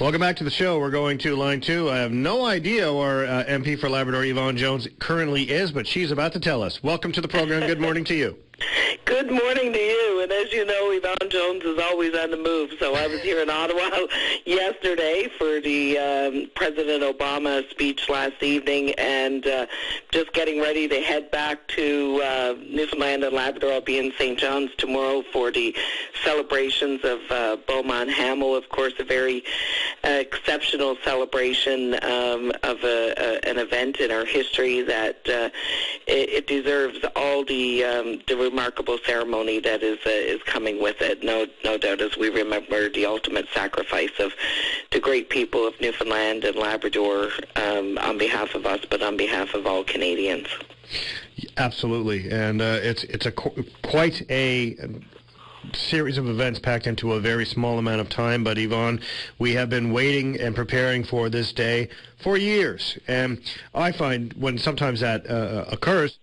Welcome back to the show. We're going to line 2. I have no idea where MP for Labrador Yvonne Jones currently is, but she's about to tell us. Welcome to the program. Good morning to you. Good morning to you. And as you know, Yvonne Jones is always on the move. So I was here in Ottawa yesterday for the President Obama speech last evening, and just getting ready to head back to Newfoundland and Labrador. I'll be in St. John's tomorrow for the celebrations of Beaumont Hamel. Of course, a very exceptional celebration of an event in our history that it deserves all the remarkable ceremony that is coming with it. No doubt, as we remember the ultimate sacrifice of the great people of Newfoundland and Labrador on behalf of us, but on behalf of all Canadians. Absolutely, and it's quite a series of events packed into a very small amount of time. But Yvonne, we have been waiting and preparing for this day for years, and I find when sometimes that occurs,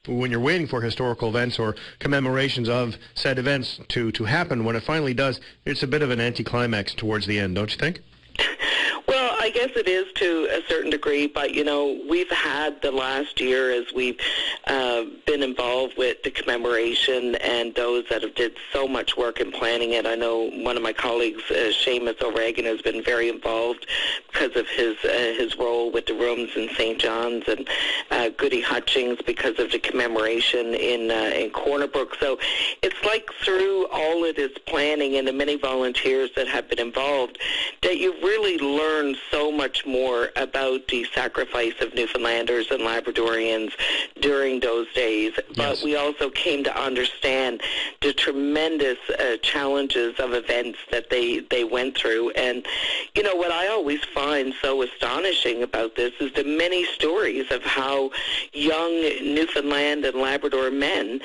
when you're waiting for historical events or commemorations of said events to happen, when it finally does, it's a bit of an anticlimax towards the end, don't you think? Well, I guess it is to a certain degree, but, you know, we've had the last year as we've been involved with the commemoration and those that have did so much work in planning it. I know one of my colleagues, Seamus O'Regan, has been very involved because of his role with the rooms in St. John's, and Goody Hutchings because of the commemoration in Corner Brook. So it's like through all of this planning and the many volunteers that have been involved that you've really learned so much more about the sacrifice of Newfoundlanders and Labradorians during those days. But we also came to understand the tremendous challenges of events that they went through. And, you know, what I always find so astonishing about this is the many stories of how young Newfoundland and Labrador men,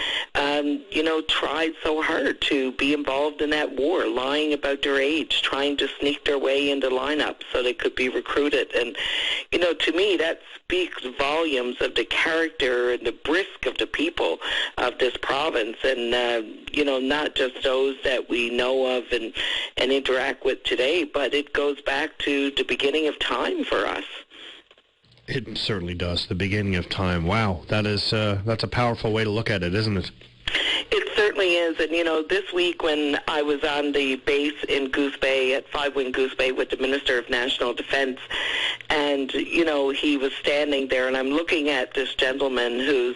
you know, tried so hard to be involved in that war, lying about their age, trying to sneak their way into lineups so they could be recruited. And, you know, to me, that speaks volumes of the character and the brisk of the people of this province, and, you know, not just those that we know of and interact with today, but it goes back to the beginning of time for us. It certainly does, the beginning of time. Wow, that's a powerful way to look at it, isn't it? It certainly is. And, you know, this week when I was on the base in Goose Bay, at 5 Wing Goose Bay, with the Minister of National Defence, and, you know, he was standing there, and I'm looking at this gentleman who's,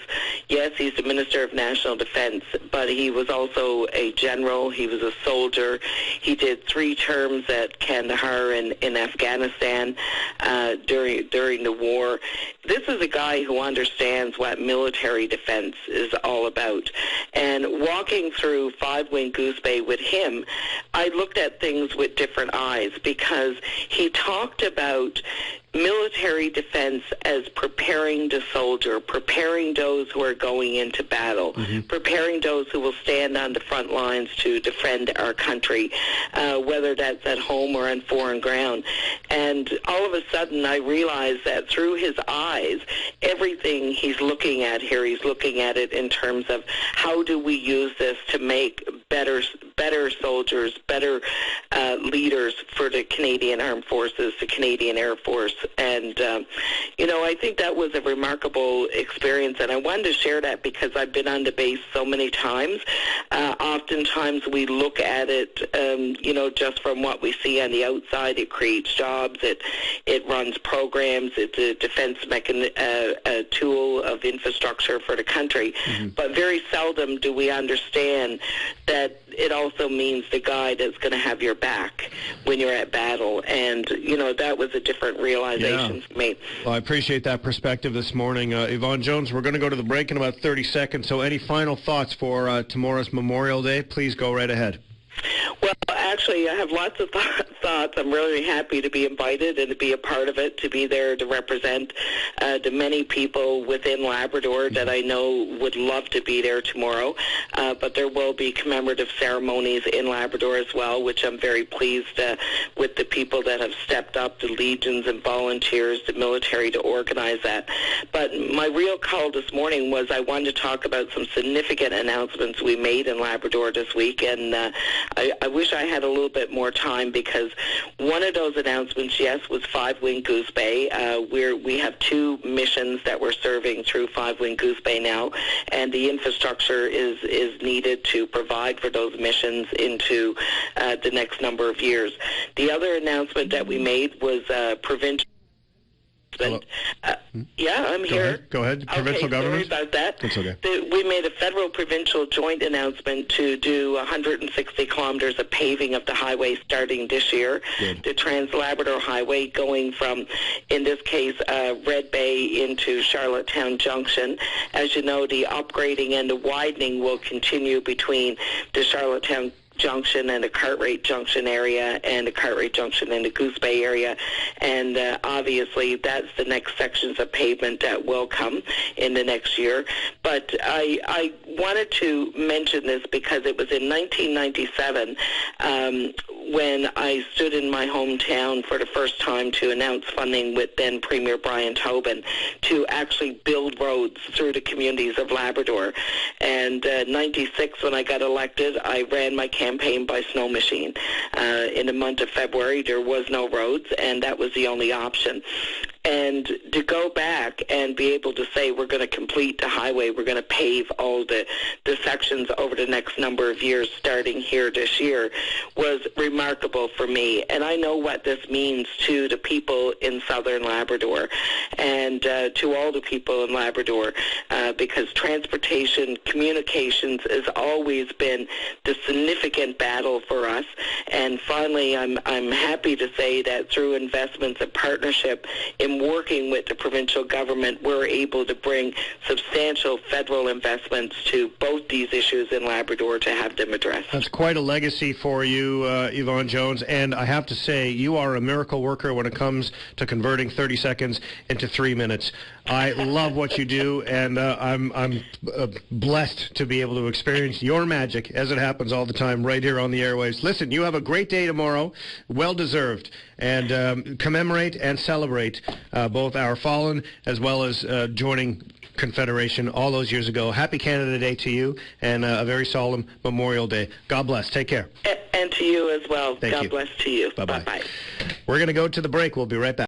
yes, he's the Minister of National Defence, but he was also a general. He was a soldier. He did 3 terms at Kandahar in Afghanistan during the war. This is a guy who understands what military defense is all about. And walking through 5 Wing Goose Bay with him, I looked at things with different eyes, because he talked about military defense as preparing the soldier, preparing those who are going into battle, preparing those who will stand on the front lines to defend our country, whether that's at home or on foreign ground. And all of a sudden I realized that through his eyes, everything he's looking at here, he's looking at it in terms of how do we use this to make better soldiers, better leaders for the Canadian Armed Forces, the Canadian Air Force. And, you know, I think that was a remarkable experience, and I wanted to share that because I've been on the base so many times. Oftentimes we look at it, you know, just from what we see on the outside. It creates jobs, it runs programs, it's a defense a tool of infrastructure for the country. But very seldom do we understand that it also means the guy that's going to have your back when you're at battle. And, you know, that was a different realization for me. Well, I appreciate that perspective this morning. Yvonne Jones, we're going to go to the break in about 30 seconds, so any final thoughts for tomorrow's Memorial Day? Please go right ahead. Well, actually, I have lots of thoughts. I'm really happy to be invited and to be a part of it, to be there to represent the many people within Labrador that I know would love to be there tomorrow. But there will be commemorative ceremonies in Labrador as well, which I'm very pleased with the people that have stepped up, the legions and volunteers, the military, to organize that. But my real call this morning was I wanted to talk about some significant announcements we made in Labrador this week, and I wish I had a little bit more time, because one of those announcements, yes, was Five Wing Goose Bay. We have 2 missions that we're serving through Five Wing Goose Bay now, and the infrastructure is needed to provide for those missions into the next number of years. The other announcement that we made was provincial. Yeah, I'm here. Go ahead. Provincial government. Sorry about that. That's okay. We made a federal-provincial joint announcement to do 160 kilometers of paving of the highway starting this year. Good. The Trans-Labrador Highway going from, in this case, Red Bay into Charlottetown Junction. As you know, the upgrading and the widening will continue between the Charlottetown Junction and the Cartwright Junction area and the Cartwright Junction and the Goose Bay area, and obviously that's the next sections of pavement that will come in the next year. But I wanted to mention this because it was in 1997 when I stood in my hometown for the first time to announce funding with then Premier Brian Tobin to actually build roads through the communities of Labrador. And 96, when I got elected, I ran my campaign by snow machine. In the month of February, there was no roads, and that was the only option. And to go back and be able to say we're going to complete the highway, we're going to pave all the sections over the next number of years starting here this year was remarkable for me. And I know what this means to the people in southern Labrador and to all the people in Labrador because transportation, communications has always been the significant battle for us. And finally, I'm happy to say that through investments and partnership in working with the provincial government, we're able to bring substantial federal investments to both these issues in Labrador to have them addressed. That's quite a legacy for you, Yvonne Jones, and I have to say you are a miracle worker when it comes to converting 30 seconds into 3 minutes. I love what you do, and I'm blessed to be able to experience your magic as it happens all the time right here on the airwaves. Listen, you have a great day tomorrow, well deserved, and commemorate and celebrate both our fallen as well as joining Confederation all those years ago. Happy Canada Day to you, and a very solemn Memorial Day. God bless. Take care. And to you as well. Thank you. God bless to you. Bye-bye. Bye-bye. We're going to go to the break. We'll be right back.